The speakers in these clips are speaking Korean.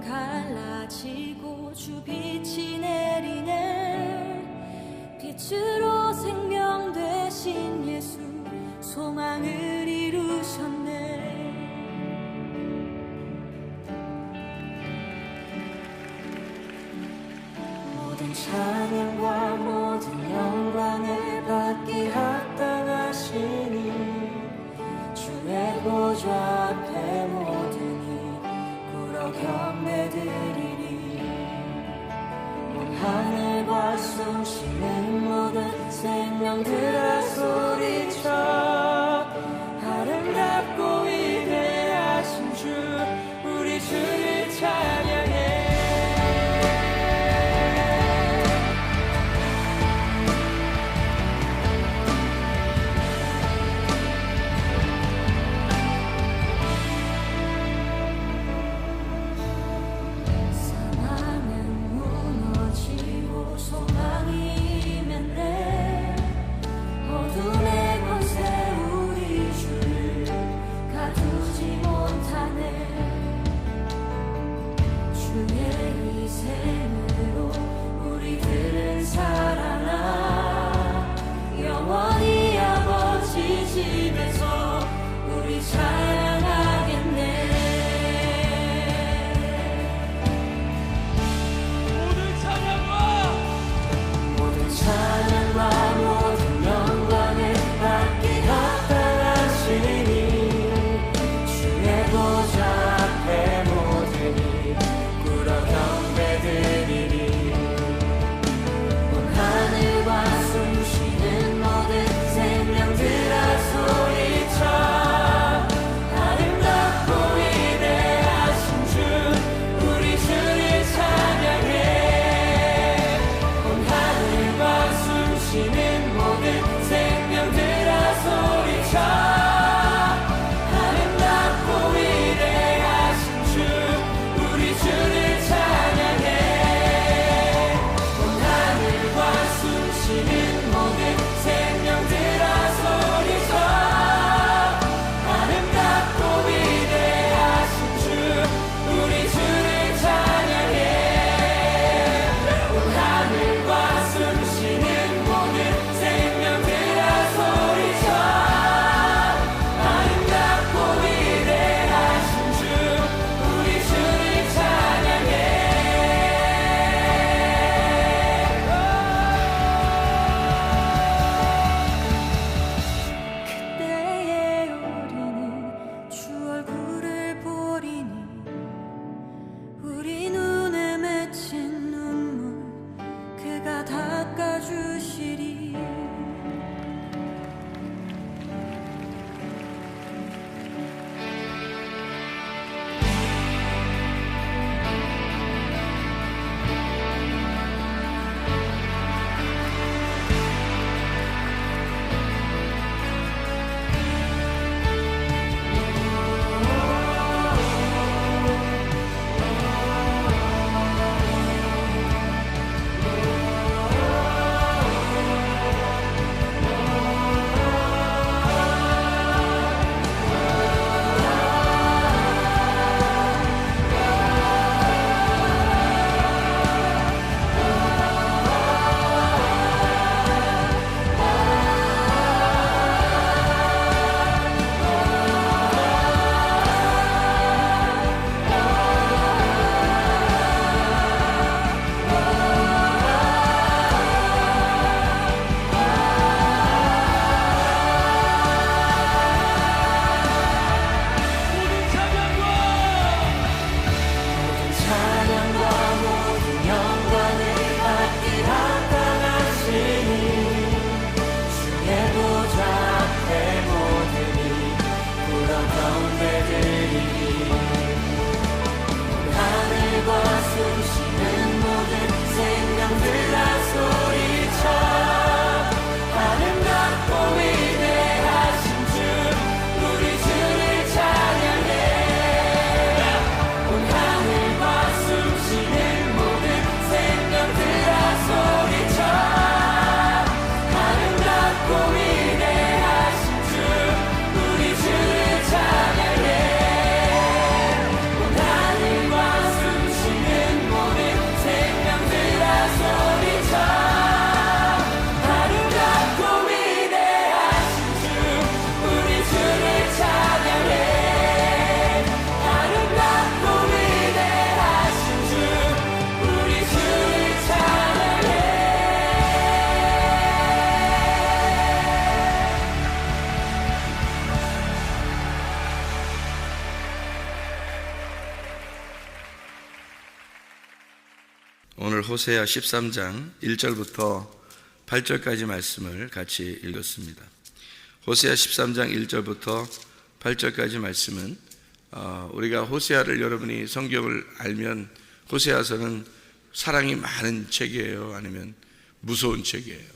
갈라지고 주 빛이 내리네. 빛으로 생명 되신 예수 소망을 이루셨네. 모든 찬양과 모든 영광을 받기 합당하시니 주의 보좌 앞에 모든이 꿇어 경배드리니 온 하늘과 숨쉬는 모든 생명들아 소리쳐 아름답고 위대하신 주 우리 주를 찬양해. 오늘 호세아 13장 1절부터 8절까지 말씀을 같이 읽었습니다. 호세아 13장 1절부터 8절까지 말씀은 우리가 호세아를 여러분이 성경을 알면 호세아서는 사랑이 많은 책이에요? 아니면 무서운 책이에요?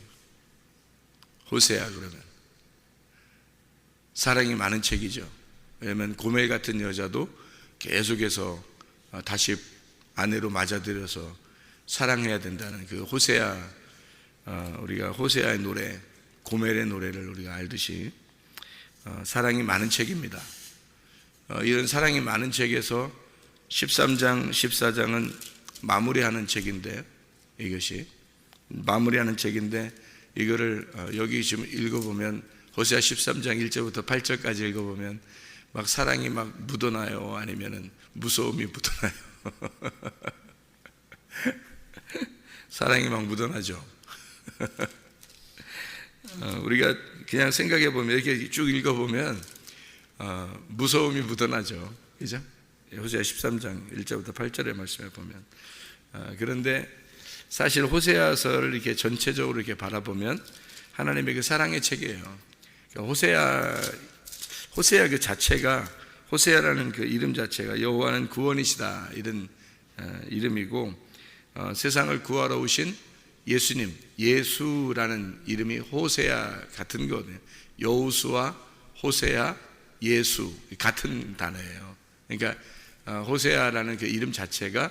호세아 그러면 사랑이 많은 책이죠. 왜냐하면 고멜 같은 여자도 계속해서 다시 아내로 맞아들여서 사랑해야 된다는 그 호세아, 우리가 호세아의 노래, 고멜의 노래를 우리가 알듯이 사랑이 많은 책입니다. 이런 사랑이 많은 책에서 13장, 14장은 마무리하는 책인데, 이것이 마무리하는 책인데, 이거를 여기 지금 읽어보면 호세아 13장 1절부터 8절까지 읽어보면 막 사랑이 막 묻어나요? 아니면은 무서움이 묻어나요? 사랑이 막 묻어나죠. 우리가 그냥 생각해 보면 이렇게 쭉 읽어보면 무서움이 묻어나죠. 그죠? 호세아 13장 1절부터 8절의 말씀을 보면 그런데 사실 호세아서를 이렇게 전체적으로 이렇게 바라보면 하나님의 그 사랑의 책이에요. 그러니까 호세아 그 자체가, 호세아라는 그 이름 자체가 여호와는 구원이시다 이런 이름이고, 세상을 구하러 오신 예수님, 예수라는 이름이 호세아 같은 거거든요. 여호수아, 호세아, 예수 같은 단어예요. 그러니까 호세아라는 그 이름 자체가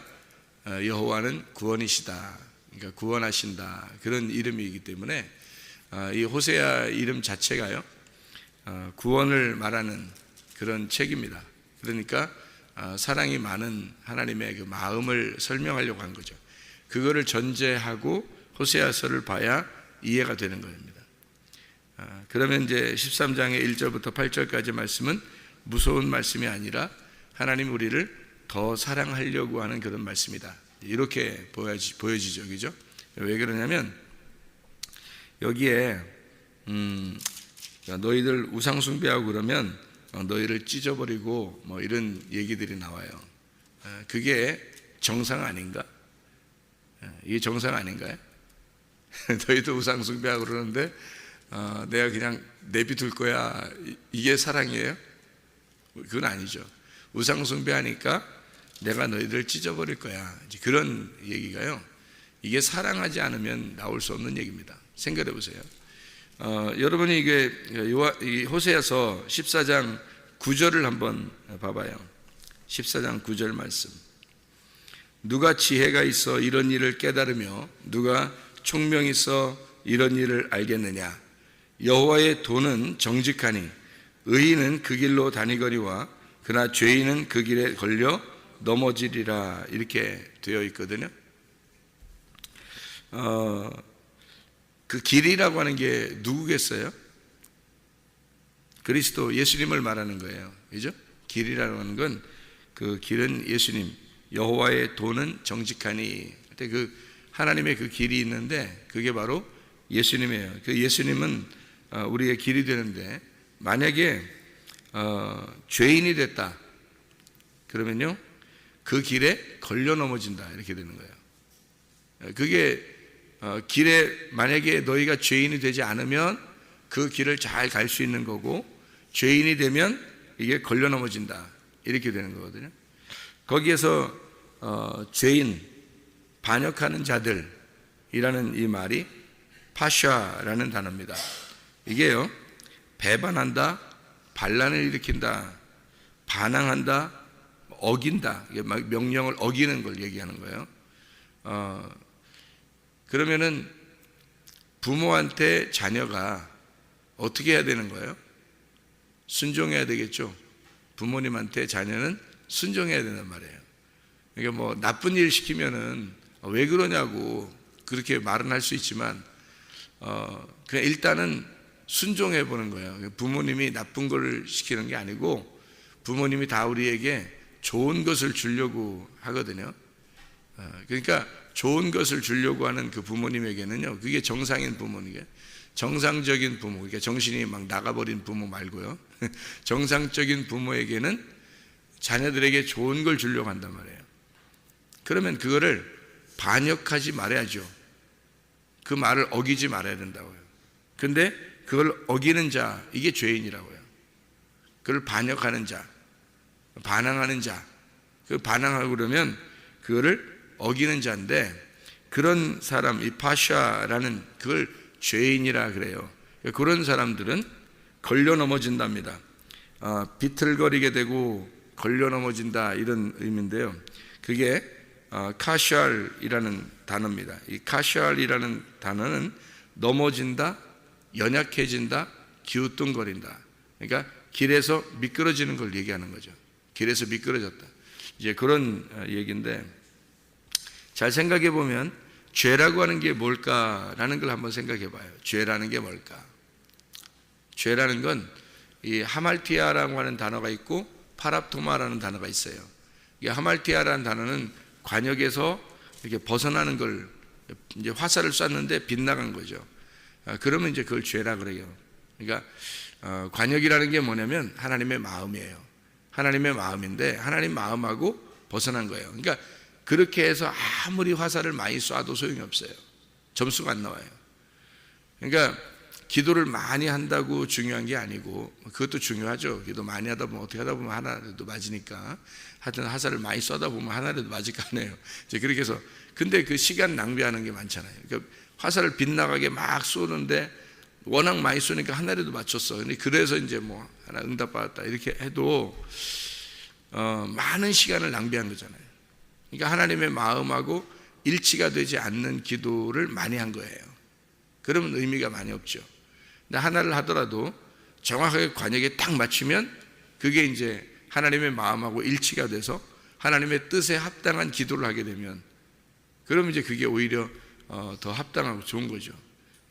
여호와는 구원이시다, 그러니까 구원하신다 그런 이름이기 때문에 이 호세아 이름 자체가요 구원을 말하는 그런 책입니다. 그러니까 사랑이 많은 하나님의 그 마음을 설명하려고 한 거죠. 그거를 전제하고 호세아서를 봐야 이해가 되는 겁니다. 그러면 이제 13장의 1절부터 8절까지 말씀은 무서운 말씀이 아니라 하나님 우리를 더 사랑하려고 하는 그런 말씀이다, 이렇게 보여지죠. 그죠? 왜 그러냐면 여기에 너희들 우상 숭배하고 그러면 너희를 찢어버리고 뭐 이런 얘기들이 나와요. 그게 정상 아닌가? 이게 정상 아닌가요? 너희도 우상 숭배하고 그러는데 내가 그냥 내비둘 거야, 이게 사랑이에요? 그건 아니죠. 우상 숭배하니까 내가 너희들을 찢어버릴 거야, 그런 얘기가요, 이게 사랑하지 않으면 나올 수 없는 얘기입니다. 생각해 보세요. 여러분이 이게 호세아서 14장 9절을 한번 봐봐요. 14장 9절 말씀. 누가 지혜가 있어 이런 일을 깨달으며 누가 총명이 있어 이런 일을 알겠느냐? 여호와의 도는 정직하니 의인은 그 길로 다니거니와 그러나 죄인은 그 길에 걸려 넘어지리라, 이렇게 되어 있거든요. 그 길이라고 하는 게 누구겠어요? 그리스도 예수님을 말하는 거예요. 그죠? 길이라고 하는 건 그 길은 예수님, 여호와의 도는 정직하니. 그때 그 하나님의 그 길이 있는데 그게 바로 예수님이에요. 그 예수님은 우리의 길이 되는데 만약에 죄인이 됐다 그러면요 그 길에 걸려 넘어진다, 이렇게 되는 거예요. 그게 길에 만약에 너희가 죄인이 되지 않으면 그 길을 잘 갈 수 있는 거고, 죄인이 되면 이게 걸려 넘어진다, 이렇게 되는 거거든요. 거기에서 죄인, 반역하는 자들이라는 이 말이 파샤라는 단어입니다. 이게요 배반한다, 반란을 일으킨다, 반항한다, 어긴다, 이게 막 명령을 어기는 걸 얘기하는 거예요. 그러면은 부모한테 자녀가 어떻게 해야 되는 거예요? 순종해야 되겠죠. 부모님한테 자녀는 순종해야 된단 말이에요. 그러니까 뭐 나쁜 일 시키면은 왜 그러냐고 그렇게 말은 할 수 있지만 그냥 일단은 순종해 보는 거예요. 부모님이 나쁜 걸 시키는 게 아니고 부모님이 다 우리에게 좋은 것을 주려고 하거든요. 그러니까 좋은 것을 주려고 하는 그 부모님에게는요, 그게 정상인 부모님이에요. 정상적인 부모, 그러니까 정신이 막 나가버린 부모 말고요. 정상적인 부모에게는 자녀들에게 좋은 걸 주려고 한단 말이에요. 그러면 그거를 반역하지 말아야죠. 그 말을 어기지 말아야 된다고요. 근데 그걸 어기는 자, 이게 죄인이라고요. 그걸 반역하는 자, 반항하는 자, 그 반항하고 그러면 그거를 어기는 자인데, 그런 사람, 이 파샤라는 그걸 죄인이라 그래요. 그런 사람들은 걸려 넘어진답니다. 비틀거리게 되고 걸려 넘어진다, 이런 의미인데요. 그게 카샬이라는 단어입니다. 이 카샬이라는 단어는 넘어진다, 연약해진다, 기우뚱거린다. 그러니까 길에서 미끄러지는 걸 얘기하는 거죠. 길에서 미끄러졌다, 이제 그런 얘기인데, 잘 생각해 보면 죄라고 하는 게 뭘까라는 걸 한번 생각해 봐요. 죄라는 게 뭘까? 죄라는 건 이 하말티아라고 하는 단어가 있고 파랍토마라는 단어가 있어요. 이 하말티아라는 단어는 관역에서 이렇게 벗어나는 걸, 이제 화살을 쐈는데 빗나간 거죠. 그러면 이제 그걸 죄라 그래요. 그러니까 관역이라는 게 뭐냐면 하나님의 마음이에요. 하나님의 마음인데 하나님 마음하고 벗어난 거예요. 그러니까 그렇게 해서 아무리 화살을 많이 쏴도 소용이 없어요. 점수가 안 나와요. 그러니까 기도를 많이 한다고 중요한 게 아니고, 그것도 중요하죠. 기도 많이 하다 보면, 어떻게 하다 보면 하나라도 맞으니까. 하여튼 화살을 많이 쏘다 보면 하나라도 맞을 거 아니에요. 이제 그렇게 해서, 근데 그 시간 낭비하는 게 많잖아요. 그러니까 화살을 빗나가게 막 쏘는데 워낙 많이 쏘니까 하나라도 맞췄어. 근데 그래서 이제 뭐 하나 응답받았다 이렇게 해도 많은 시간을 낭비한 거잖아요. 그러니까 하나님의 마음하고 일치가 되지 않는 기도를 많이 한 거예요. 그러면 의미가 많이 없죠. 근데 하나를 하더라도 정확하게 관역에 딱 맞추면 그게 이제 하나님의 마음하고 일치가 돼서 하나님의 뜻에 합당한 기도를 하게 되면, 그러면 이제 그게 오히려 더 합당하고 좋은 거죠.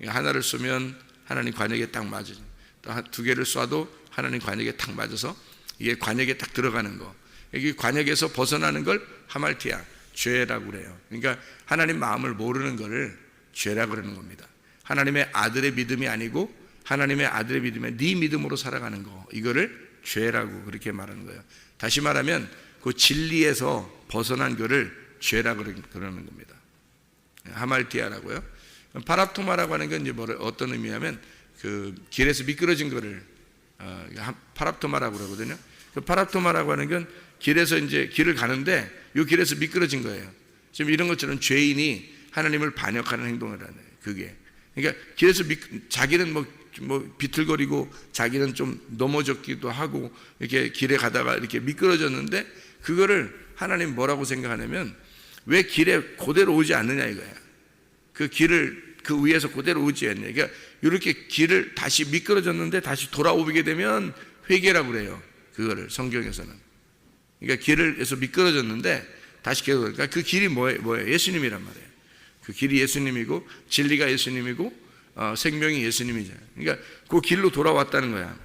하나를 쏘면 하나님 관역에 딱 맞으죠. 또 두 개를 쏴도 하나님 관역에 딱 맞아서 이게 관역에 딱 들어가는 거, 이게 관역에서 벗어나는 걸 하말티아, 죄라고 그래요. 그러니까 하나님 마음을 모르는 거를 죄라고 그러는 겁니다. 하나님의 아들의 믿음이 아니고 하나님의 아들의 믿음에 네 믿음으로 살아가는 거, 이거를 죄라고 그렇게 말하는 거예요. 다시 말하면 그 진리에서 벗어난 거를 죄라고 그러는 겁니다. 하말티아라고요. 파랍토마라고 하는 건 이제 어떤 의미냐면 그 길에서 미끄러진 거를 파랍토마라고 그러거든요. 그 파랍토마라고 하는 건 길에서 이제 길을 가는데 이 길에서 미끄러진 거예요. 지금 이런 것처럼 죄인이 하나님을 반역하는 행동을 하는 거예요. 그게. 그러니까 길에서 자기는 뭐 비틀거리고 자기는 좀 넘어졌기도 하고 이렇게 길에 가다가 이렇게 미끄러졌는데, 그거를 하나님 뭐라고 생각하냐면 왜 길에 그대로 오지 않느냐 이거야. 그 길을 그 위에서 그대로 오지 않냐. 그러니까 이렇게 길을 다시 미끄러졌는데 다시 돌아오게 되면 회개라고 그래요. 그거를 성경에서는. 그러니까 길에서 미끄러졌는데 다시 계속, 그러니까 그 길이 뭐예요? 예수님이란 말이에요. 그 길이 예수님이고 진리가 예수님이고 생명이 예수님이잖아요. 그러니까 그 길로 돌아왔다는 거야.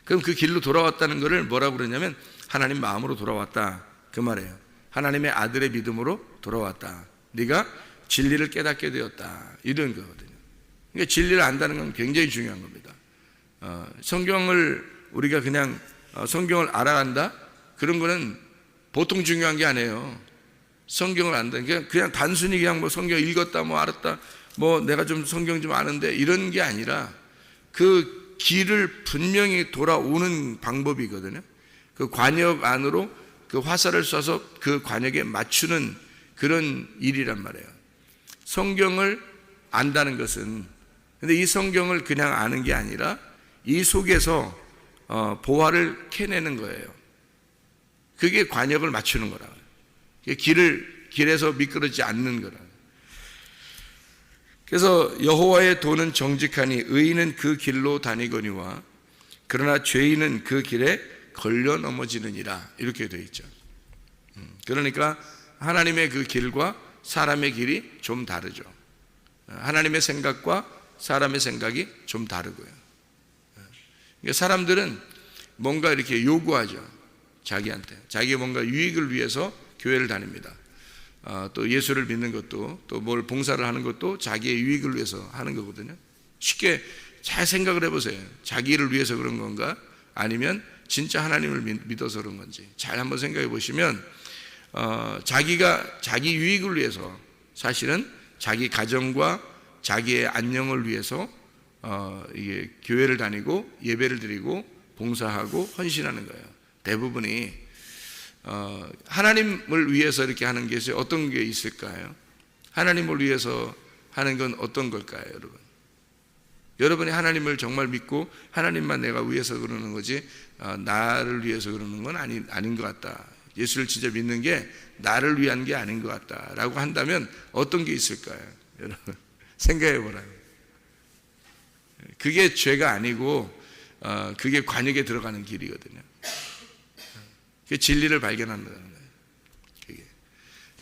그럼 그 길로 돌아왔다는 거를 뭐라고 그러냐면 하나님 마음으로 돌아왔다, 그 말이에요. 하나님의 아들의 믿음으로 돌아왔다. 네가 진리를 깨닫게 되었다, 이런 거거든요. 그러니까 진리를 안다는 건 굉장히 중요한 겁니다. 성경을 우리가 그냥 성경을 알아간다, 그런 거는 보통 중요한 게 아니에요. 성경을 안다, 그냥 단순히 그냥 뭐 성경 읽었다, 뭐 알았다, 뭐 내가 좀 성경 좀 아는데, 이런 게 아니라 그 길을 분명히 돌아오는 방법이거든요. 그 관역 안으로 그 화살을 쏴서 그 관역에 맞추는 그런 일이란 말이에요. 성경을 안다는 것은, 근데 이 성경을 그냥 아는 게 아니라 이 속에서 보화를 캐내는 거예요. 그게 관역을 맞추는 거라. 길에서 미끄러지지 않는 거라. 그래서 여호와의 도는 정직하니 의인은 그 길로 다니거니와 그러나 죄인은 그 길에 걸려 넘어지느니라, 이렇게 되어 있죠. 그러니까 하나님의 그 길과 사람의 길이 좀 다르죠. 하나님의 생각과 사람의 생각이 좀 다르고요. 그러니까 사람들은 뭔가 이렇게 요구하죠. 자기한테 자기의 뭔가 유익을 위해서 교회를 다닙니다. 또 예수를 믿는 것도, 또 뭘 봉사를 하는 것도 자기의 유익을 위해서 하는 거거든요. 쉽게 잘 생각을 해보세요. 자기를 위해서 그런 건가, 아니면 진짜 하나님을 믿어서 그런 건지 잘 한번 생각해 보시면 자기가 자기 유익을 위해서 사실은 자기 가정과 자기의 안녕을 위해서 이게 교회를 다니고 예배를 드리고 봉사하고 헌신하는 거예요. 대부분이 하나님을 위해서 이렇게 하는 게 어떤 게 있을까요? 하나님을 위해서 하는 건 어떤 걸까요, 여러분? 여러분이 하나님을 정말 믿고 하나님만 내가 위해서 그러는 거지 나를 위해서 그러는 건 아닌 것 같다. 예수를 진짜 믿는 게 나를 위한 게 아닌 것 같다라고 한다면 어떤 게 있을까요? 여러분 생각해 보라요. 그게 죄가 아니고 그게 관역에 들어가는 길이거든요. 그게 진리를 발견하는 거예요.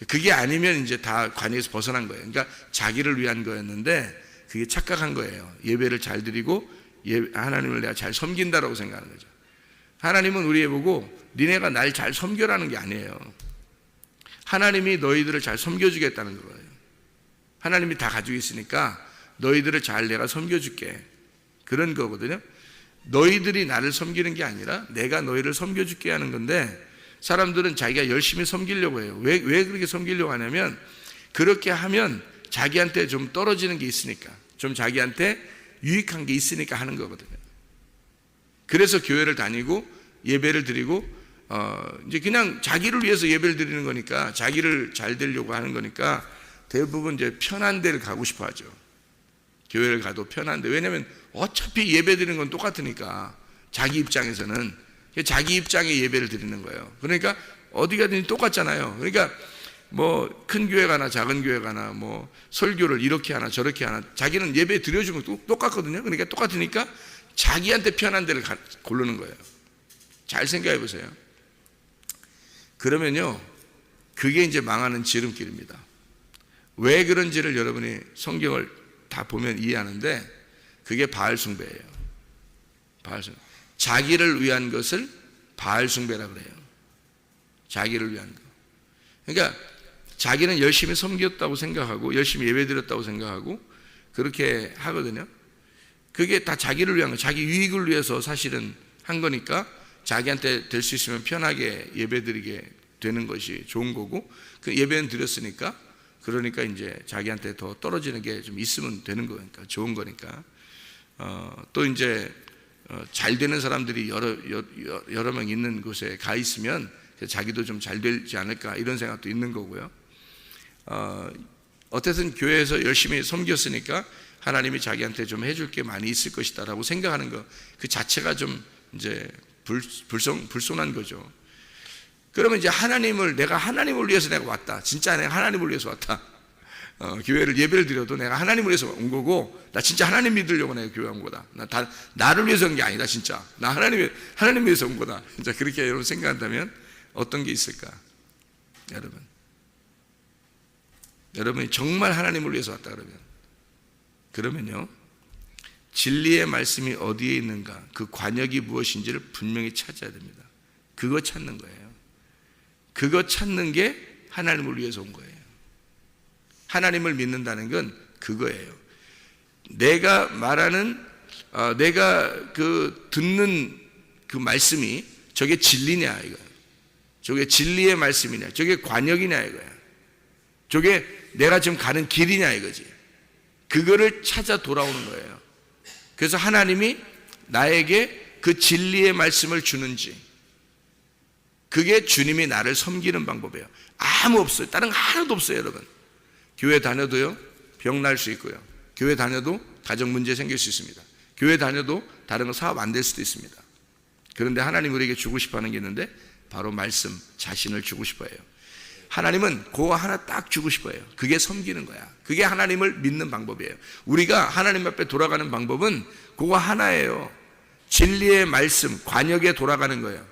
그게 아니면 이제 다 관역에서 벗어난 거예요. 그러니까 자기를 위한 거였는데 그게 착각한 거예요. 예배를 잘 드리고 하나님을 내가 잘 섬긴다라고 생각하는 거죠. 하나님은 우리에 보고 니네가 날 잘 섬겨라는 게 아니에요. 하나님이 너희들을 잘 섬겨주겠다는 거예요. 하나님이 다 가지고 있으니까 너희들을 잘 내가 섬겨줄게, 그런 거거든요. 너희들이 나를 섬기는 게 아니라 내가 너희를 섬겨줄게 하는 건데, 사람들은 자기가 열심히 섬기려고 해요. 왜 그렇게 섬기려고 하냐면 그렇게 하면 자기한테 좀 떨어지는 게 있으니까, 좀 자기한테 유익한 게 있으니까 하는 거거든요. 그래서 교회를 다니고 예배를 드리고 이제 그냥 자기를 위해서 예배를 드리는 거니까, 자기를 잘 되려고 하는 거니까 대부분 이제 편한 데를 가고 싶어 하죠. 교회를 가도 편한데, 왜냐하면 어차피 예배 드리는 건 똑같으니까 자기 입장에서는 자기 입장의 예배를 드리는 거예요. 그러니까 어디 가든지 똑같잖아요. 그러니까 뭐 큰 교회 가나 작은 교회 가나 뭐 설교를 이렇게 하나 저렇게 하나 자기는 예배 드려주면 똑같거든요. 그러니까 똑같으니까 자기한테 편한 데를 고르는 거예요. 잘 생각해 보세요. 그러면요, 그게 이제 망하는 지름길입니다. 왜 그런지를 여러분이 성경을 다 보면 이해하는데, 그게 바알 숭배예요. 바알 숭배. 자기를 위한 것을 바알 숭배라고 그래요. 자기를 위한 거. 그러니까 자기는 열심히 섬겼다고 생각하고 열심히 예배드렸다고 생각하고 그렇게 하거든요. 그게 다 자기를 위한 거, 자기 유익을 위해서 사실은 한 거니까 자기한테 될 수 있으면 편하게 예배드리게 되는 것이 좋은 거고, 그 예배는 드렸으니까 그러니까 이제 자기한테 더 떨어지는 게 좀 있으면 되는 거니까 좋은 거니까. 또 이제 잘 되는 사람들이 여러 명 있는 곳에 가 있으면 자기도 좀 잘 되지 않을까 이런 생각도 있는 거고요. 어쨌든 교회에서 열심히 섬겼으니까 하나님이 자기한테 좀 해줄 게 많이 있을 것이다라고 생각하는 것, 그 자체가 좀 이제 불손한 거죠. 그러면 이제 내가 하나님을 위해서 내가 왔다. 진짜 내가 하나님을 위해서 왔다. 교회를 예배를 드려도 내가 하나님을 위해서 온 거고, 나 진짜 하나님 믿으려고 내가 교회 온 거다. 나를 위해서 온 게 아니다. 진짜 나 하나님 위해서 온 거다. 진짜 그렇게 여러분 생각한다면 어떤 게 있을까? 여러분이 정말 하나님을 위해서 왔다 그러면요, 진리의 말씀이 어디에 있는가, 그 관역이 무엇인지를 분명히 찾아야 됩니다. 그거 찾는 거예요. 그거 찾는 게 하나님을 위해서 온 거예요. 하나님을 믿는다는 건 그거예요. 내가 말하는 내가 듣는 그 말씀이 저게 진리냐 이거야. 저게 진리의 말씀이냐, 저게 관역이냐 이거야. 저게 내가 지금 가는 길이냐 이거지. 그거를 찾아 돌아오는 거예요. 그래서 하나님이 나에게 그 진리의 말씀을 주는지, 그게 주님이 나를 섬기는 방법이에요. 아무 없어요. 다른 거 하나도 없어요. 여러분, 교회 다녀도요 병 날 수 있고요, 교회 다녀도 가정 문제 생길 수 있습니다, 교회 다녀도 다른 거 사업 안 될 수도 있습니다. 그런데 하나님 우리에게 주고 싶어 하는 게 있는데, 바로 말씀 자신을 주고 싶어 해요. 하나님은 그거 하나 딱 주고 싶어 해요. 그게 섬기는 거야. 그게 하나님을 믿는 방법이에요. 우리가 하나님 앞에 돌아가는 방법은 그거 하나예요. 진리의 말씀, 관역에 돌아가는 거예요.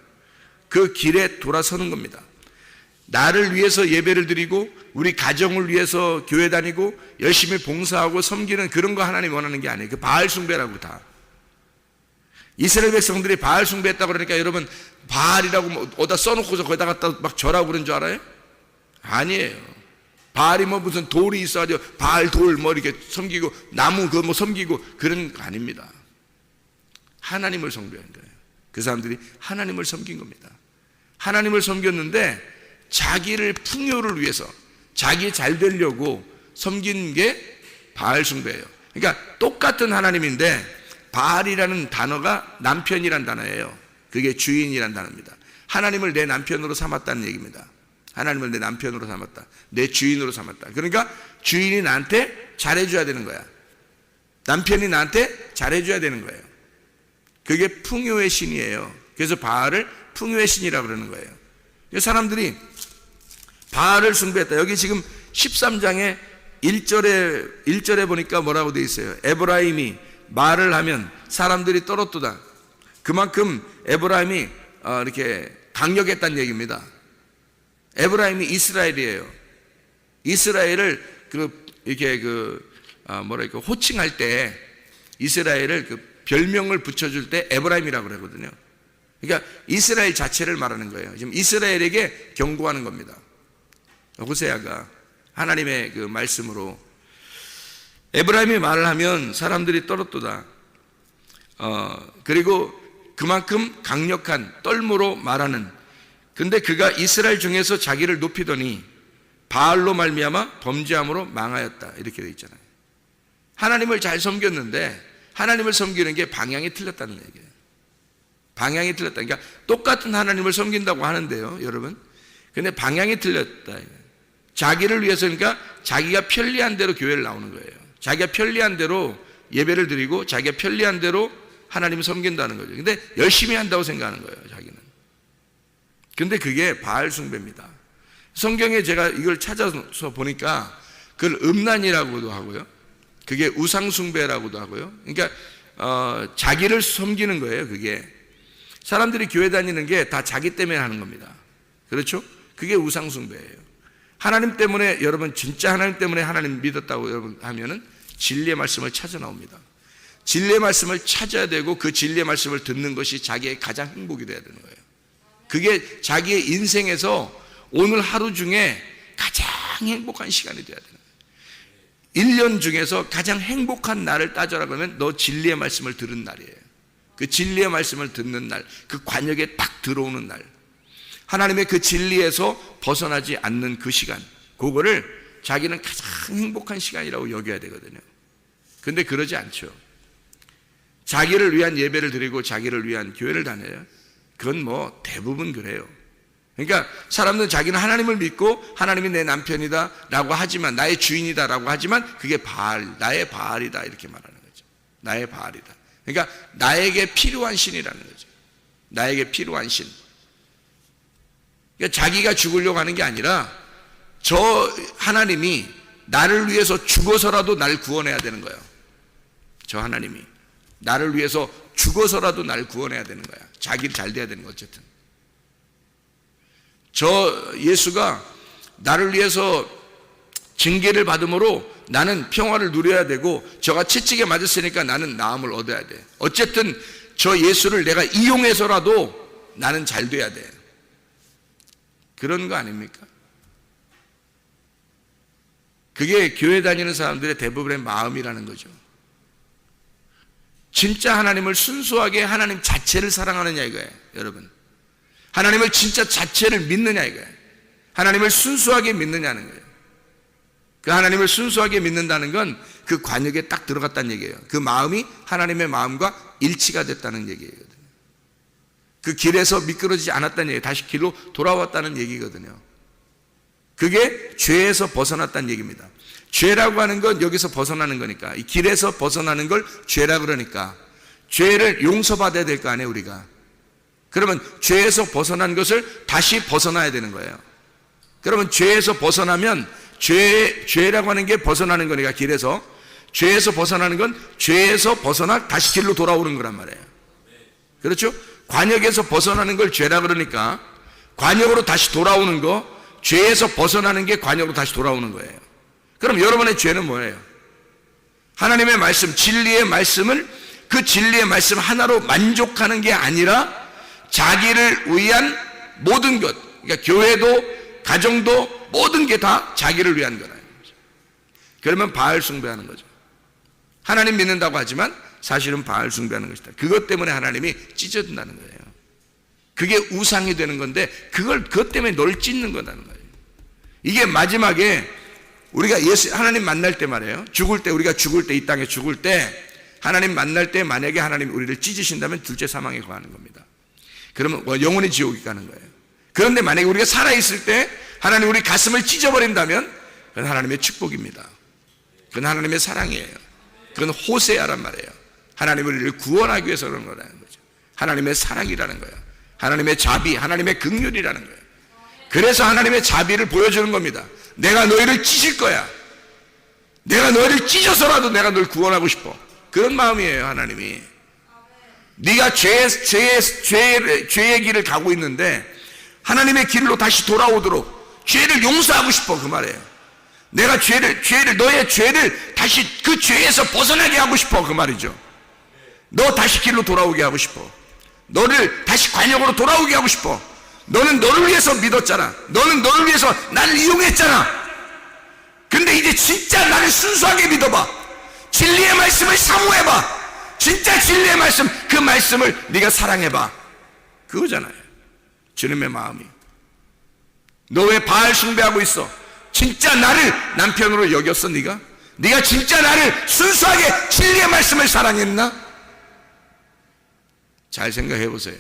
그 길에 돌아서는 겁니다. 나를 위해서 예배를 드리고 우리 가정을 위해서 교회 다니고 열심히 봉사하고 섬기는 그런 거 하나님 원하는 게 아니에요. 그 바알 숭배라고. 다 이스라엘 백성들이 바알 숭배했다고 그러니까 여러분, 바알이라고 어디다 써놓고서 거기다 갖다 막 절하고 그런 줄 알아요? 아니에요. 바알이 뭐 무슨 돌이 있어가지고 바알 돌 뭐 이렇게 섬기고 나무 그거 뭐 섬기고 그런 거 아닙니다. 하나님을 섬겨야 돼요. 그 사람들이 하나님을 섬긴 겁니다. 하나님을 섬겼는데 자기를 풍요를 위해서 자기 잘 되려고 섬긴 게 바알 숭배예요. 그러니까 똑같은 하나님인데 바알이라는 단어가 남편이란 단어예요. 그게 주인이란 단어입니다. 하나님을 내 남편으로 삼았다는 얘기입니다. 하나님을 내 남편으로 삼았다. 내 주인으로 삼았다. 그러니까 주인이 나한테 잘해줘야 되는 거야. 남편이 나한테 잘해줘야 되는 거예요. 그게 풍요의 신이에요. 그래서 바알을 풍요의 신이라고 그러는 거예요. 사람들이 바알을 숭배했다. 여기 지금 13장에 1절에 보니까 뭐라고 되어 있어요? 에브라임이 말을 하면 사람들이 떨었도다. 그만큼 에브라임이 이렇게 강력했다는 얘기입니다. 에브라임이 이스라엘이에요. 이스라엘을 이렇게 호칭할 때 이스라엘을 별명을 붙여줄 때 에브라임이라고 그러거든요. 그러니까 이스라엘 자체를 말하는 거예요. 지금 이스라엘에게 경고하는 겁니다. 호세아가 하나님의 그 말씀으로 에브라임이 말을 하면 사람들이 떨었도다. 그리고 그만큼 강력한 떨므로 말하는. 근데 그가 이스라엘 중에서 자기를 높이더니 바알로 말미암아 범죄함으로 망하였다. 이렇게 되어 있잖아요. 하나님을 잘 섬겼는데 하나님을 섬기는 게 방향이 틀렸다는 얘기예요. 방향이 틀렸다. 그러니까 똑같은 하나님을 섬긴다고 하는데요, 여러분. 근데 방향이 틀렸다. 자기를 위해서, 그러니까 자기가 편리한 대로 교회를 나오는 거예요. 자기가 편리한 대로 예배를 드리고 자기가 편리한 대로 하나님을 섬긴다는 거죠. 근데 열심히 한다고 생각하는 거예요, 자기는. 근데 그게 바알 숭배입니다. 성경에 제가 이걸 찾아서 보니까 그걸 음란이라고도 하고요. 그게 우상 숭배라고도 하고요. 그러니까 자기를 섬기는 거예요. 그게 사람들이 교회 다니는 게 다 자기 때문에 하는 겁니다. 그렇죠? 그게 우상 숭배예요. 하나님 때문에, 여러분 진짜 하나님 때문에 하나님 믿었다고 여러분 하면은 진리의 말씀을 찾아 나옵니다. 진리의 말씀을 찾아야 되고 그 진리의 말씀을 듣는 것이 자기의 가장 행복이 되어야 되는 거예요. 그게 자기의 인생에서 오늘 하루 중에 가장 행복한 시간이 되어야 되는 거예요. 1년 중에서 가장 행복한 날을 따져라 그러면 너 진리의 말씀을 들은 날이에요. 그 진리의 말씀을 듣는 날, 그 관역에 딱 들어오는 날, 하나님의 그 진리에서 벗어나지 않는 그 시간, 그거를 자기는 가장 행복한 시간이라고 여겨야 되거든요. 근데 그러지 않죠. 자기를 위한 예배를 드리고 자기를 위한 교회를 다녀요. 그건 뭐 대부분 그래요. 그러니까 사람들은 자기는 하나님을 믿고 하나님이 내 남편이다 라고 하지만, 나의 주인이다 라고 하지만 그게 바알, 나의 바알이다 이렇게 말하는 거죠. 나의 바알이다. 그러니까 나에게 필요한 신이라는 거죠. 나에게 필요한 신. 그러니까 자기가 죽으려고 하는 게 아니라 저 하나님이 나를 위해서 죽어서라도 날 구원해야 되는 거예요. 저 하나님이 나를 위해서 죽어서라도 날 구원해야 되는 거야. 자기를 잘 돼야 되는 거. 어쨌든 저 예수가 나를 위해서 징계를 받음으로 나는 평화를 누려야 되고, 저가 채찍에 맞았으니까 나는 나음을 얻어야 돼. 어쨌든 저 예수를 내가 이용해서라도 나는 잘 돼야 돼. 그런 거 아닙니까? 그게 교회 다니는 사람들의 대부분의 마음이라는 거죠. 진짜 하나님을 순수하게 하나님 자체를 사랑하느냐 이거예요, 여러분. 하나님을 진짜 자체를 믿느냐 이거예요. 하나님을 순수하게 믿느냐는 거예요. 그 하나님을 순수하게 믿는다는 건 그 관역에 딱 들어갔다는 얘기예요. 그 마음이 하나님의 마음과 일치가 됐다는 얘기거든요. 그 길에서 미끄러지지 않았다는 얘기예요. 다시 길로 돌아왔다는 얘기거든요. 그게 죄에서 벗어났다는 얘기입니다. 죄라고 하는 건 여기서 벗어나는 거니까, 이 길에서 벗어나는 걸 죄라 그러니까 죄를 용서받아야 될 거 아니에요, 우리가. 그러면 죄에서 벗어난 것을 다시 벗어나야 되는 거예요. 그러면 죄에서 벗어나면 죄라고 하는 게 벗어나는 거니까, 길에서 죄에서 벗어나는 건 죄에서 벗어나 다시 길로 돌아오는 거란 말이에요. 그렇죠? 관역에서 벗어나는 걸 죄라 그러니까 관역으로 다시 돌아오는 거, 죄에서 벗어나는 게 관역으로 다시 돌아오는 거예요. 그럼 여러분의 죄는 뭐예요? 하나님의 말씀, 진리의 말씀을, 그 진리의 말씀 하나로 만족하는 게 아니라 자기를 위한 모든 것, 그러니까 교회도 가정도 모든 게 다 자기를 위한 거라는 거죠. 그러면 바알 숭배하는 거죠. 하나님 믿는다고 하지만 사실은 바알 숭배하는 것이다. 그것 때문에 하나님이 찢어진다는 거예요. 그게 우상이 되는 건데 그것 때문에 널 찢는 거라는 거예요. 이게 마지막에 우리가 하나님 만날 때 말이에요. 우리가 죽을 때, 이 땅에 죽을 때 하나님 만날 때 만약에 하나님 우리를 찢으신다면 둘째 사망에 거하는 겁니다. 그러면 영원히 지옥에 가는 거예요. 그런데 만약에 우리가 살아있을 때 하나님 우리 가슴을 찢어버린다면 그건 하나님의 축복입니다. 그건 하나님의 사랑이에요. 그건 호세아란 말이에요. 하나님이 우리를 구원하기 위해서 그런 거라는 거죠. 하나님의 사랑이라는 거예요. 하나님의 자비, 하나님의 긍휼이라는 거예요. 그래서 하나님의 자비를 보여주는 겁니다. 내가 너희를 찢을 거야. 내가 너희를 찢어서라도 내가 너를 구원하고 싶어. 그런 마음이에요, 하나님이. 네가 죄의 길을 가고 있는데 하나님의 길로 다시 돌아오도록 죄를 용서하고 싶어, 그 말이에요. 내가 너의 죄를 다시 그 죄에서 벗어나게 하고 싶어, 그 말이죠. 너 다시 길로 돌아오게 하고 싶어. 너를 다시 관역으로 돌아오게 하고 싶어. 너는 너를 위해서 믿었잖아. 너는 너를 위해서 나를 이용했잖아. 근데 이제 진짜 나를 순수하게 믿어봐. 진리의 말씀을 사모해봐. 진짜 진리의 말씀, 그 말씀을 네가 사랑해봐. 그거잖아요, 주님의 마음이. 너 왜 바알 숭배하고 있어? 진짜 나를 남편으로 여겼어, 네가? 네가 진짜 나를 순수하게 진리의 말씀을 사랑했나? 잘 생각해 보세요.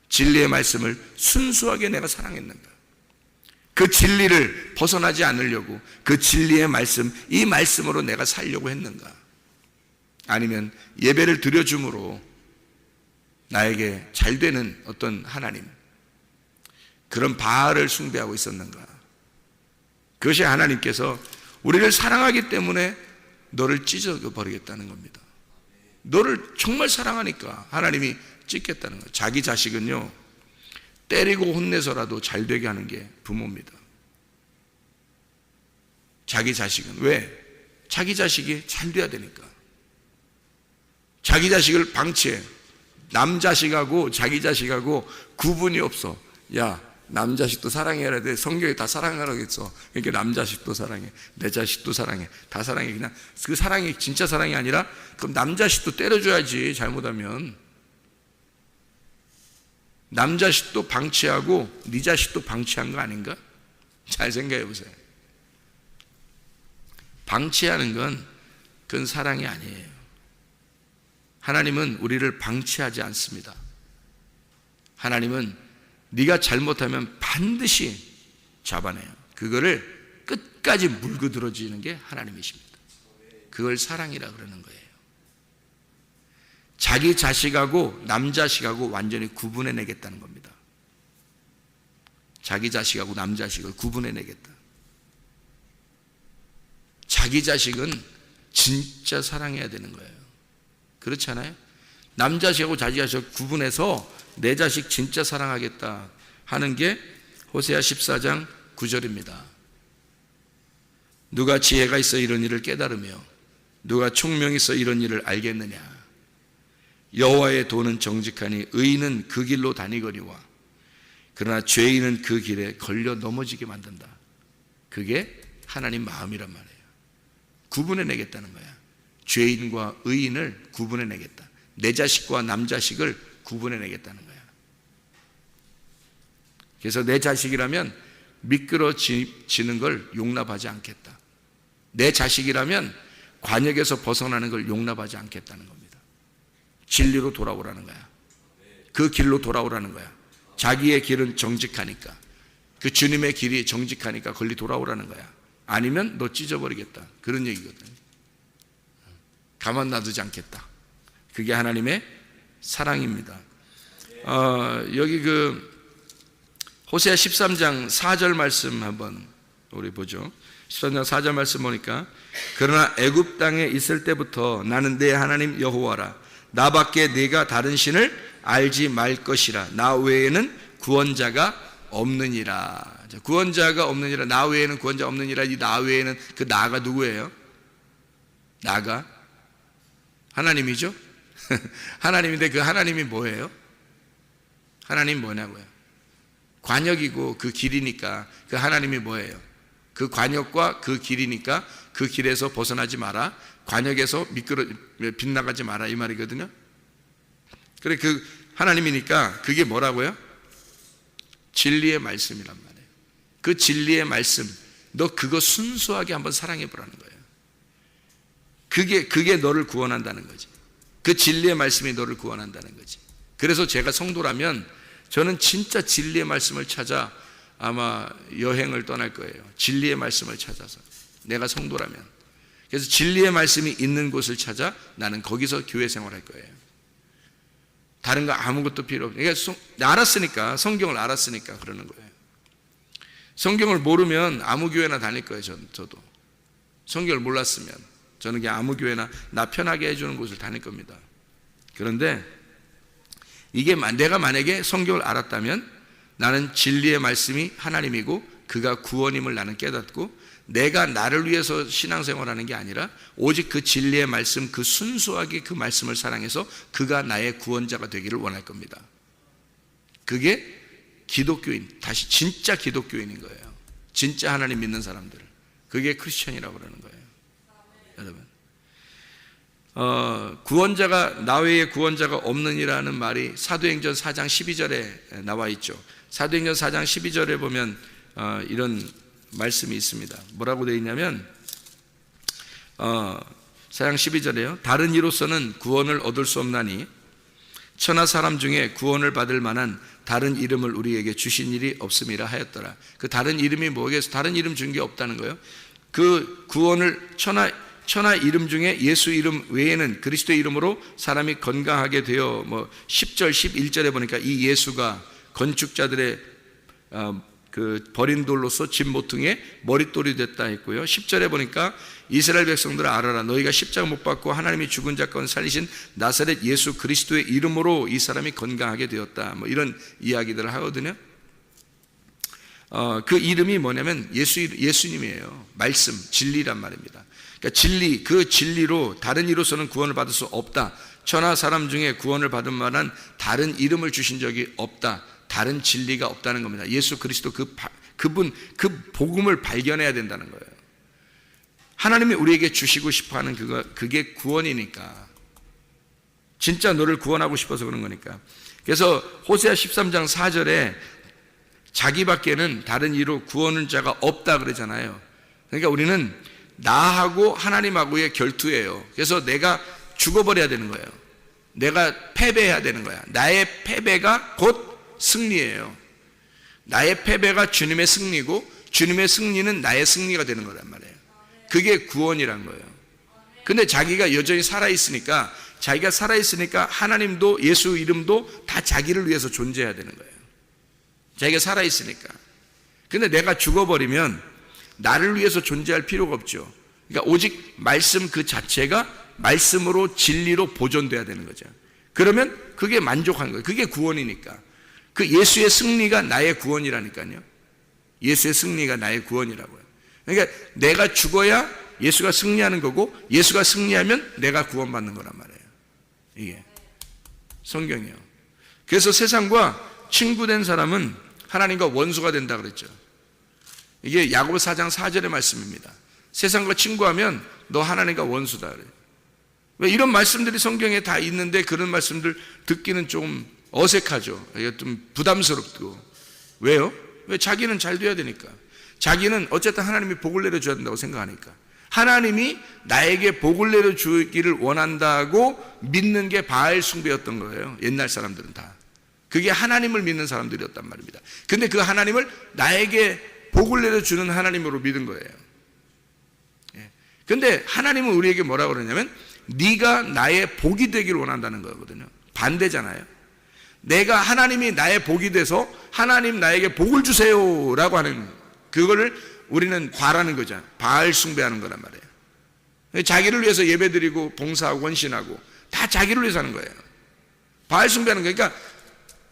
진리의 말씀을 순수하게 내가 사랑했는가? 그 진리를 벗어나지 않으려고 그 진리의 말씀, 이 말씀으로 내가 살려고 했는가? 아니면 예배를 드려줌으로 나에게 잘 되는 어떤 하나님, 그런 바알을 숭배하고 있었는가? 그것이 하나님께서 우리를 사랑하기 때문에 너를 찢어버리겠다는 겁니다. 너를 정말 사랑하니까 하나님이 찢겠다는 거예요. 자기 자식은요, 때리고 혼내서라도 잘 되게 하는 게 부모입니다. 자기 자식은 왜? 자기 자식이 잘 돼야 되니까. 자기 자식을 방치해. 남자식하고 자기 자식하고 구분이 없어. 야, 남자식도 사랑해야 돼. 성경에 다 사랑하라고 했어. 그러니까 남자식도 사랑해, 내 자식도 사랑해, 다 사랑해. 그냥 그 사랑이 진짜 사랑이 아니라 그럼 남자식도 때려줘야지, 잘못하면. 남자식도 방치하고 네 자식도 방치한 거 아닌가? 잘 생각해 보세요. 방치하는 건 그건 사랑이 아니에요. 하나님은 우리를 방치하지 않습니다. 하나님은 네가 잘못하면 반드시 잡아내요. 그거를 끝까지 물고 들어주는 게 하나님이십니다. 그걸 사랑이라 그러는 거예요. 자기 자식하고 남자식하고 완전히 구분해내겠다는 겁니다. 자기 자식하고 남자식을 구분해내겠다. 자기 자식은 진짜 사랑해야 되는 거예요. 그렇지 않아요? 남자식하고 자기 자식을 구분해서 내 자식 진짜 사랑하겠다 하는 게 호세아 14장 9절입니다. 누가 지혜가 있어 이런 일을 깨달으며 누가 총명이 있어 이런 일을 알겠느냐? 여호와의 도는 정직하니 의인은 그 길로 다니거니와 그러나 죄인은 그 길에 걸려 넘어지게 만든다. 그게 하나님 마음이란 말이에요. 구분해내겠다는 거야. 죄인과 의인을 구분해내겠다. 내 자식과 남자식을 구분해내겠다는 거야. 그래서 내 자식이라면 미끄러지는 걸 용납하지 않겠다. 내 자식이라면 관역에서 벗어나는 걸 용납하지 않겠다는 겁니다. 진리로 돌아오라는 거야. 그 길로 돌아오라는 거야. 자기의 길은 정직하니까, 그 주님의 길이 정직하니까 걸리 돌아오라는 거야. 아니면 너 찢어버리겠다, 그런 얘기거든. 가만 놔두지 않겠다. 그게 하나님의 사랑입니다. 여기 호세아 13장 4절 말씀 한번 우리 보죠. 13장 4절 말씀 보니까 그러나 애굽 땅에 있을 때부터 나는 내 하나님 여호와라. 나밖에 네가 다른 신을 알지 말 것이라. 나 외에는 구원자가 없느니라. 구원자가 없느니라. 나 외에는 구원자 없느니라. 이 나 외에는, 그 나가 누구예요? 나가 하나님이죠. 하나님인데 그 하나님이 뭐예요? 하나님 뭐냐고요? 관역이고 그 길이니까 그 하나님이 뭐예요? 그 관역과 그 길이니까 그 길에서 벗어나지 마라. 관역에서 빗나가지 마라, 이 말이거든요. 그래, 그 하나님이니까 그게 뭐라고요? 진리의 말씀이란 말이에요. 그 진리의 말씀, 너 그거 순수하게 한번 사랑해 보라는 거예요. 그게 너를 구원한다는 거지. 그 진리의 말씀이 너를 구원한다는 거지. 그래서 제가 성도라면 저는 진짜 진리의 말씀을 찾아 아마 여행을 떠날 거예요. 진리의 말씀을 찾아서. 내가 성도라면. 그래서 진리의 말씀이 있는 곳을 찾아 나는 거기서 교회 생활할 거예요. 다른 거 아무것도 필요 없어요. 그러니까 알았으니까, 성경을 알았으니까 그러는 거예요. 성경을 모르면 아무 교회나 다닐 거예요. 저도. 성경을 몰랐으면 저는 그냥 아무 교회나 나 편하게 해주는 곳을 다닐 겁니다. 그런데 이게 내가 만약에 성경을 알았다면 나는 진리의 말씀이 하나님이고 그가 구원임을 나는 깨닫고 내가 나를 위해서 신앙생활하는 게 아니라 오직 그 진리의 말씀, 그 순수하게 그 말씀을 사랑해서 그가 나의 구원자가 되기를 원할 겁니다. 그게 기독교인, 다시 진짜 기독교인인 거예요. 진짜 하나님 믿는 사람들. 그게 크리스천이라고 그러는 거예요. 여러분, 구원자가 나 외에 구원자가 없느니라는 말이 사도행전 4장 12절에 나와 있죠. 사도행전 4장 12절에 보면 이런 말씀이 있습니다. 뭐라고 되어 있냐면 4장 12절에요. 다른 이로서는 구원을 얻을 수 없나니 천하 사람 중에 구원을 받을 만한 다른 이름을 우리에게 주신 일이 없음이라 하였더라. 그 다른 이름이 뭐겠어? 다른 이름 준 게 없다는 거예요. 그 구원을 천하 이름 중에 예수 이름 외에는 그리스도의 이름으로 사람이 건강하게 되어 10절 11절에 보니까 이 예수가 건축자들의 그 버린 돌로서 집 모퉁이에 머릿돌이 됐다 했고요. 10절에 보니까 이스라엘 백성들아 알아라. 너희가 십자가 못 박고 하나님이 죽은 자 가운데 살리신 나사렛 예수 그리스도의 이름으로 이 사람이 건강하게 되었다. 이런 이야기들을 하거든요. 그 이름이 뭐냐면 예수님이에요. 말씀, 진리란 말입니다. 그러니까 진리, 그 진리로 다른 이로서는 구원을 받을 수 없다. 천하 사람 중에 구원을 받을 만한 다른 이름을 주신 적이 없다. 다른 진리가 없다는 겁니다. 예수 그리스도 그분, 그 복음을 발견해야 된다는 거예요. 하나님이 우리에게 주시고 싶어하는 그게 구원이니까. 진짜 너를 구원하고 싶어서 그런 거니까. 그래서 호세아 13장 4절에 자기밖에는 다른 이로 구원은 자가 없다 그러잖아요. 그러니까 우리는 나하고 하나님하고의 결투예요. 그래서 내가 죽어버려야 되는 거예요. 내가 패배해야 되는 거야. 나의 패배가 곧 승리예요. 나의 패배가 주님의 승리고 주님의 승리는 나의 승리가 되는 거란 말이에요. 그게 구원이란 거예요. 근데 자기가 여전히 살아있으니까 하나님도 예수 이름도 다 자기를 위해서 존재해야 되는 거예요. 자기가 살아있으니까. 근데 내가 죽어버리면 나를 위해서 존재할 필요가 없죠. 그러니까 오직 말씀 그 자체가 말씀으로 진리로 보존돼야 되는 거죠. 그러면 그게 만족한 거예요. 그게 구원이니까. 그 예수의 승리가 나의 구원이라니까요. 예수의 승리가 나의 구원이라고요. 그러니까 내가 죽어야 예수가 승리하는 거고 예수가 승리하면 내가 구원받는 거란 말이에요. 이게 성경이에요. 그래서 세상과 친구된 사람은 하나님과 원수가 된다 그랬죠. 이게 야고보서 4장 4절의 말씀입니다. 세상과 친구하면 너 하나님과 원수다 그래요. 왜 이런 말씀들이 성경에 다 있는데 그런 말씀들 듣기는 좀 어색하죠. 좀 부담스럽고. 왜요? 왜 자기는 잘 돼야 되니까. 자기는 어쨌든 하나님이 복을 내려줘야 된다고 생각하니까. 하나님이 나에게 복을 내려주기를 원한다고 믿는 게 바알 숭배였던 거예요. 옛날 사람들은 다. 그게 하나님을 믿는 사람들이었단 말입니다. 근데 그 하나님을 나에게 복을 내려주는 하나님으로 믿은 거예요. 근데 하나님은 우리에게 뭐라고 그러냐면 네가 나의 복이 되기를 원한다는 거거든요. 반대잖아요. 내가 하나님이 나의 복이 돼서 하나님 나에게 복을 주세요 라고 하는 그거를 우리는 바라는 거죠. 바알 숭배하는 거란 말이에요. 자기를 위해서 예배드리고 봉사하고 헌신하고 다 자기를 위해서 하는 거예요. 바알 숭배하는 거니까 그러니까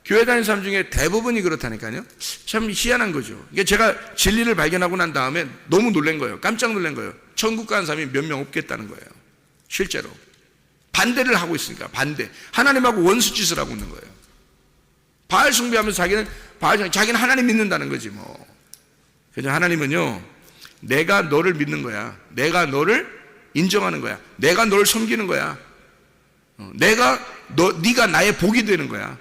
교회 다니는 사람 중에 대부분이 그렇다니까요. 참 희한한 거죠. 이게 제가 진리를 발견하고 난 다음에 너무 놀란 거예요. 깜짝 놀란 거예요. 천국 가는 사람이 몇 명 없겠다는 거예요. 실제로 반대를 하고 있으니까. 반대. 하나님하고 원수 짓을 하고 있는 거예요. 바알 숭배하면서 자기는 하나님 믿는다는 거지 뭐. 그래서 하나님은요, 내가 너를 믿는 거야. 내가 너를 인정하는 거야. 내가 너를 섬기는 거야. 네가 나의 복이 되는 거야.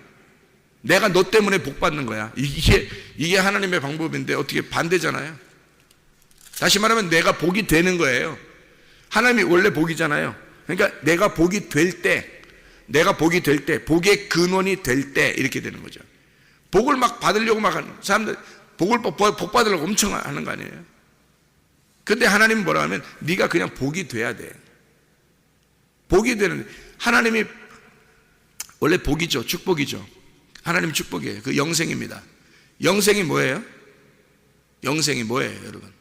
내가 너 때문에 복 받는 거야. 이게 하나님의 방법인데 어떻게 반대잖아요. 다시 말하면 내가 복이 되는 거예요. 하나님이 원래 복이잖아요. 그러니까 내가 복이 될 때, 복의 근원이 될 때 이렇게 되는 거죠. 복을 막 받으려고 막 하는 사람들, 복 받으려고 엄청 하는 거 아니에요. 근데 하나님은 뭐라 하면 네가 그냥 복이 돼야 돼. 복이 되는, 하나님이 원래 복이죠. 축복이죠. 하나님 축복이에요. 그 영생입니다. 영생이 뭐예요? 영생이 뭐예요, 여러분?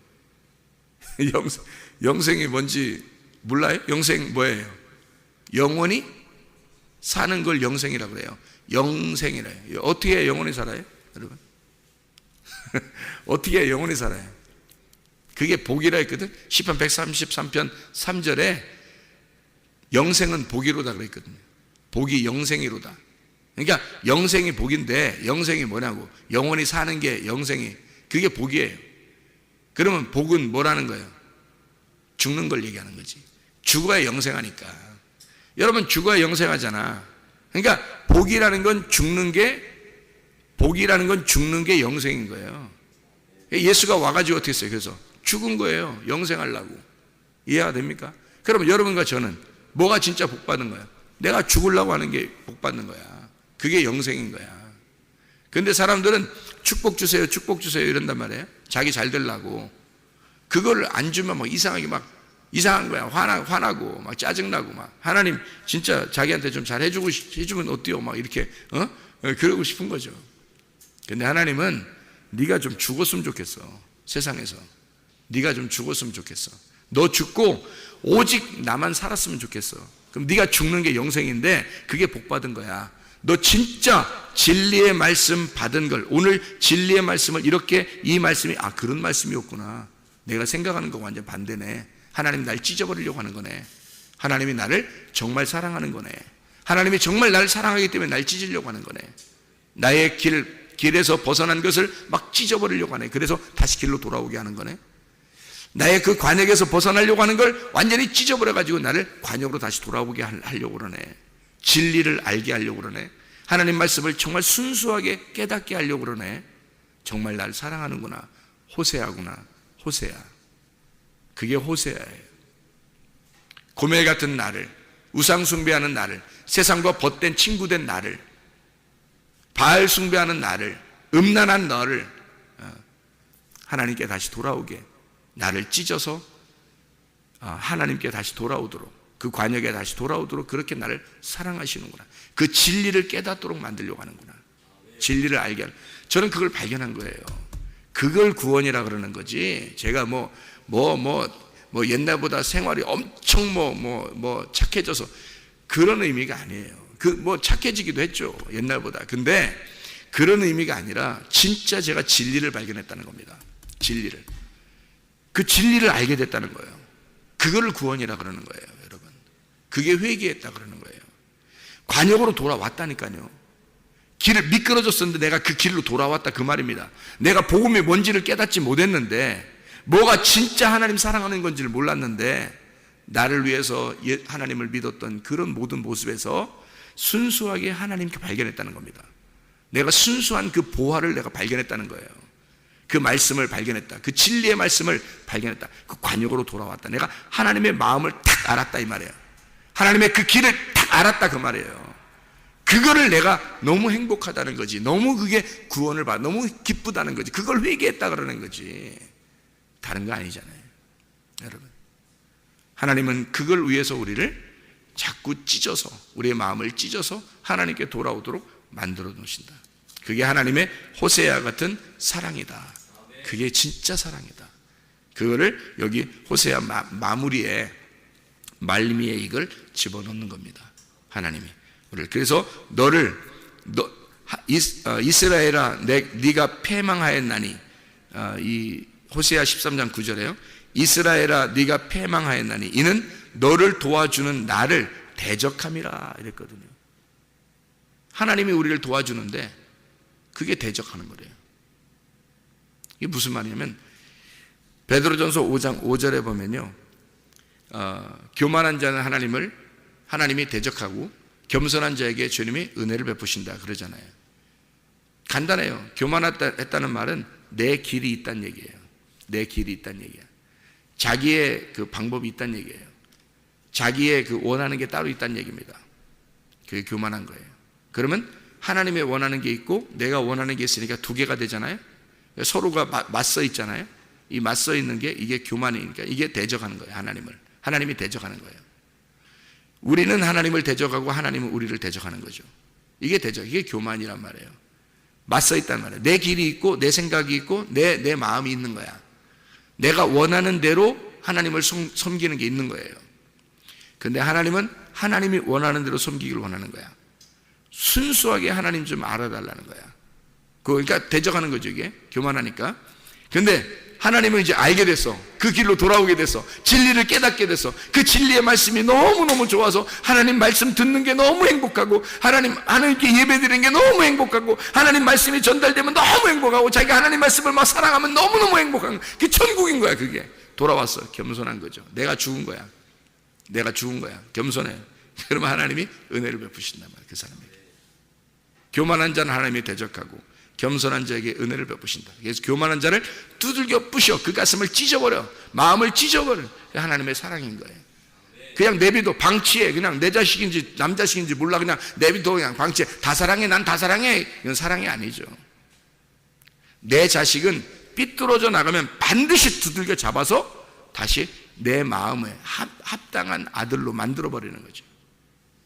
영생이 뭔지 몰라요? 영생 뭐예요? 영원히 사는 걸 영생이라고 그래요. 영생이래요. 어떻게 영원히 살아요, 여러분? 어떻게 영원히 살아요? 그게 복이라 했거든. 시편 133편 3절에 영생은 복이로다 그랬거든요. 복이 영생이로다. 그러니까 영생이 복인데, 영생이 뭐냐고, 영원히 사는 게 영생이, 그게 복이에요. 그러면 복은 뭐라는 거예요? 죽는 걸 얘기하는 거지. 죽어야 영생하니까. 여러분 죽어야 영생하잖아. 그러니까 복이라는 건 죽는 게 영생인 거예요. 예수가 와가지고 어떻게 했어요? 그래서 죽은 거예요. 영생하려고. 이해가 됩니까? 그러면 여러분과 저는 뭐가 진짜 복 받는 거야? 내가 죽으려고 하는 게 복 받는 거야. 그게 영생인 거야. 근데 사람들은 축복 주세요, 축복 주세요 이런단 말이에요. 자기 잘 되려고. 그걸 안 주면 막 이상한 거야. 화나고 막 짜증나고 막, 하나님 진짜 자기한테 좀 잘 해주면 어때요? 막 이렇게 그러고 싶은 거죠. 근데 하나님은 네가 좀 죽었으면 좋겠어. 세상에서 네가 좀 죽었으면 좋겠어. 너 죽고 오직 나만 살았으면 좋겠어. 그럼 네가 죽는 게 영생인데 그게 복 받은 거야. 너 진짜 진리의 말씀 받은 걸, 오늘 진리의 말씀을 이렇게, 이 말씀이 그런 말씀이었구나. 내가 생각하는 거 완전 반대네. 하나님 날 찢어버리려고 하는 거네. 하나님이 나를 정말 사랑하는 거네. 하나님이 정말 나를 사랑하기 때문에 날 찢으려고 하는 거네. 나의 길에서 벗어난 것을 막 찢어버리려고 하네. 그래서 다시 길로 돌아오게 하는 거네. 나의 그 관역에서 벗어나려고 하는 걸 완전히 찢어버려가지고 나를 관역으로 다시 돌아오게 하려고 그러네. 진리를 알게 하려고 그러네. 하나님 말씀을 정말 순수하게 깨닫게 하려고 그러네. 정말 나를 사랑하는구나. 호세아구나. 호세아. 그게 호세아예요. 고멜 같은 나를, 우상 숭배하는 나를, 세상과 벗된 친구된 나를, 바알 숭배하는 나를, 음란한 너를 하나님께 다시 돌아오게, 나를 찢어서 하나님께 다시 돌아오도록, 그 관역에 다시 돌아오도록 그렇게 나를 사랑하시는구나. 그 진리를 깨닫도록 만들려고 하는구나. 진리를 알게 하는. 저는 그걸 발견한 거예요. 그걸 구원이라 그러는 거지. 제가 옛날보다 생활이 엄청 착해져서 그런 의미가 아니에요. 착해지기도 했죠, 옛날보다. 근데 그런 의미가 아니라 진짜 제가 진리를 발견했다는 겁니다. 진리를. 그 진리를 알게 됐다는 거예요. 그거를 구원이라 그러는 거예요, 여러분. 그게 회개했다 그러는 거예요. 관역으로 돌아왔다니까요. 길을 미끄러졌었는데 내가 그 길로 돌아왔다, 그 말입니다. 내가 복음이 뭔지를 깨닫지 못했는데, 뭐가 진짜 하나님 사랑하는 건지를 몰랐는데, 나를 위해서 하나님을 믿었던 그런 모든 모습에서 순수하게 하나님께 발견했다는 겁니다. 내가 순수한 그 보화를 내가 발견했다는 거예요. 그 말씀을 발견했다. 그 진리의 말씀을 발견했다. 그 관역으로 돌아왔다. 내가 하나님의 마음을 탁 알았다 이 말이에요. 하나님의 그 길을 탁 알았다 그 말이에요. 그거를 내가 너무 행복하다는 거지. 너무 그게 구원을 받아 너무 기쁘다는 거지. 그걸 회개했다 그러는 거지. 다른 거 아니잖아요, 여러분. 하나님은 그걸 위해서 우리를 자꾸 찢어서, 우리의 마음을 찢어서 하나님께 돌아오도록 만들어 놓으신다. 그게 하나님의 호세아 같은 사랑이다. 그게 진짜 사랑이다. 그거를 여기 호세아 마무리에, 말미에 이걸 집어넣는 겁니다. 하나님이 우리를. 그래서 이스라엘아 네가 패망하였나니, 이 호세아 13장 9절에요. 이스라엘아 네가 패망하였나니 이는 너를 도와주는 나를 대적함이라 이랬거든요. 하나님이 우리를 도와주는데 그게 대적하는 거래요. 이게 무슨 말이냐면, 베드로전서 5장 5절에 보면요, 교만한 자는 하나님이 대적하고 겸손한 자에게 주님이 은혜를 베푸신다 그러잖아요. 간단해요. 교만했다는 말은 내 길이 있다는 얘기예요. 내 길이 있다는 얘기야. 자기의 그 방법이 있다는 얘기예요. 자기의 그 원하는 게 따로 있다는 얘기입니다. 그게 교만한 거예요. 그러면 하나님의 원하는 게 있고 내가 원하는 게 있으니까 두 개가 되잖아요. 서로가 맞서 있잖아요. 이 맞서 있는 게 이게 교만이니까 이게 대적하는 거예요. 하나님이 대적하는 거예요. 우리는 하나님을 대적하고 하나님은 우리를 대적하는 거죠. 이게 교만이란 말이에요. 맞서 있단 말이에요. 내 길이 있고 내 생각이 있고 내 마음이 있는 거야. 내가 원하는 대로 하나님을 섬기는 게 있는 거예요. 근데 하나님은 하나님이 원하는 대로 섬기기를 원하는 거야. 순수하게 하나님 좀 알아달라는 거야. 그러니까 대적하는 거죠, 이게. 교만하니까. 근데 하나님은 이제 알게 됐어. 그 길로 돌아오게 됐어. 진리를 깨닫게 됐어. 그 진리의 말씀이 너무너무 좋아서 하나님 말씀 듣는 게 너무 행복하고 하나님께 예배드리는 게 너무 행복하고 하나님 말씀이 전달되면 너무 행복하고 자기가 하나님 말씀을 막 사랑하면 너무너무 행복한 그게 천국인 거야. 그게 돌아왔어. 겸손한 거죠. 내가 죽은 거야. 겸손해. 그러면 하나님이 은혜를 베푸신단 말이야. 그 사람에게. 교만한 자는 하나님이 대적하고 겸손한 자에게 은혜를 베푸신다. 그래서 교만한 자를 두들겨 부셔 그 가슴을 찢어버려, 마음을 찢어버려. 하나님의 사랑인 거예요. 그냥 내비도 방치해. 그냥 내 자식인지 남 자식인지 몰라. 그냥 내비도 그냥 방치해. 다 사랑해. 난 다 사랑해. 이건 사랑이 아니죠. 내 자식은 삐뚤어져 나가면 반드시 두들겨 잡아서 다시 내 마음에 합당한 아들로 만들어버리는 거죠.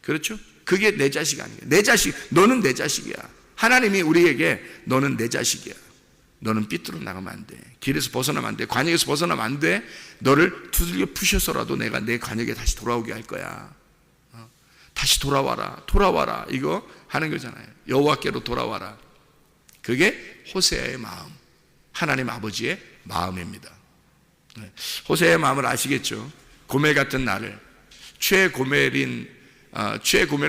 그렇죠? 그게 내 자식 아니에요. 내 자식, 너는 내 자식이야. 하나님이 우리에게 너는 내 자식이야. 너는 삐뚤어 나가면 안 돼. 길에서 벗어나면 안 돼. 관역에서 벗어나면 안 돼. 너를 두들겨 푸셔서라도 내가 내 관역에 다시 돌아오게 할 거야. 다시 돌아와라. 이거 하는 거잖아요. 여호와께로 돌아와라. 그게 호세아의 마음, 하나님 아버지의 마음입니다. 호세아의 마음을 아시겠죠? 고멜 같은 나를 최고멜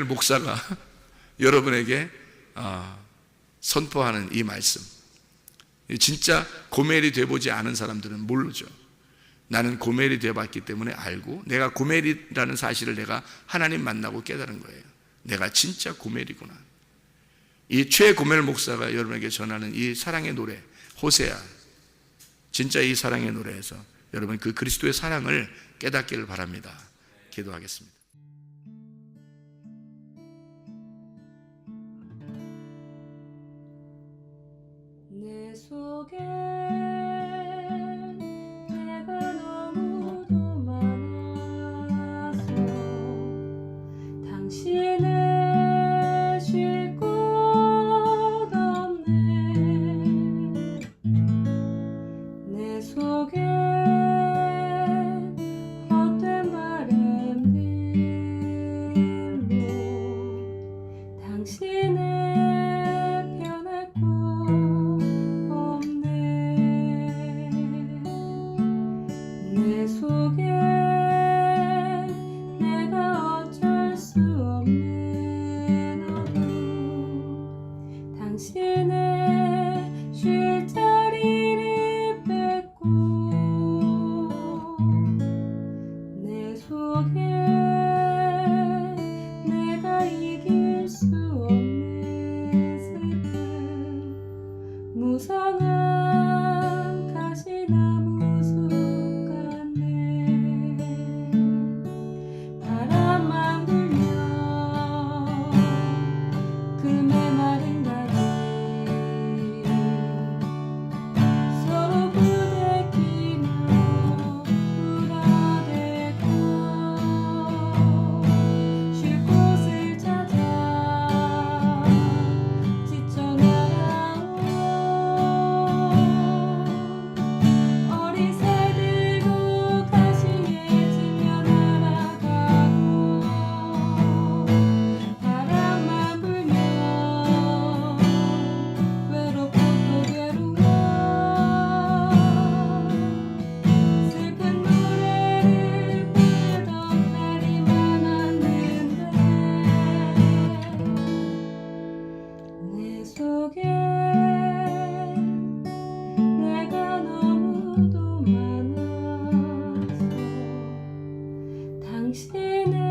목사가 여러분에게 선포하는 이 말씀, 진짜 고멜이 돼보지 않은 사람들은 모르죠. 나는 고멜이 되어봤기 때문에 알고, 내가 고멜이라는 사실을 내가 하나님 만나고 깨달은 거예요. 내가 진짜 고멜이구나. 이 최고멜 목사가 여러분에게 전하는 이 사랑의 노래 호세아, 진짜 이 사랑의 노래에서 여러분 그 그리스도의 사랑을 깨닫기를 바랍니다. 기도하겠습니다. 내 속에 내가 너무도 많아서 당신을 쉴 곳 없네. 내 속에 헛된 바램들로 당신을 내 속에 내가 어쩔 수 없는 어둠, 당신의 쉴 자리를 뺏고 내 속에 내가 이길 수 없는 슬픔, 무성한 가시나무 바람만 불면 그 메마른 가지 서로 부대끼며 울어대고 쉴 곳을 찾아 지쳐 날아온 어린 새 들고 가시에 지며 날아가고 바람만 불면 외롭고 또 괴로워 슬픈 노래를 부르던 날이 많았는데 내 속에 내가 너무도 많아서 당신의